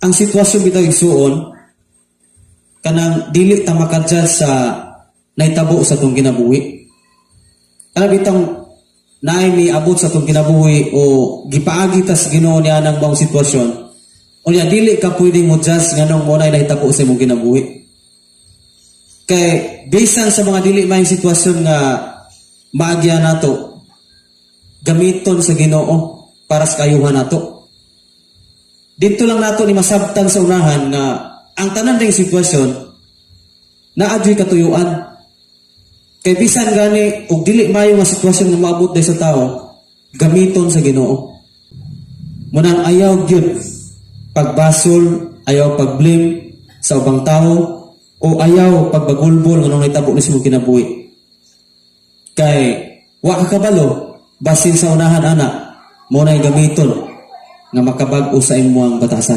ang sitwasyon bitaw igsuon kanang dili ta makadjudge sa naitabo sa tong kinabuhi. Kana bitang naay mi abot sa tong kinabuhi o gipaagi tas Ginoo niya nang maong sitwasyon. Unya dili ka pwedeng mo judge nganong mo nay nahitabo sa imong kinabuhi. Kay bisan sa mga dili may sitwasyon nga maagya nato gamiton sa Ginoo para sa kayuhan nato. Dito lang nato ni masabtan sa unahan nga ang tanan ding sitwasyon naadyoy katuyuan. Kay bisan gani og dili mayo nga sitwasyon nga maabot day sa tao, gamiton sa Ginoo. Munang ayaw gyud pagbasol, ayaw pagblame sa ubang tao o ayaw pagbagulbol nganong nahitabo ni sa kinabuhi. Kay wa ka kabalo basin sa unahan ana mo nay gamiton nga makabag-o sa imong batasan.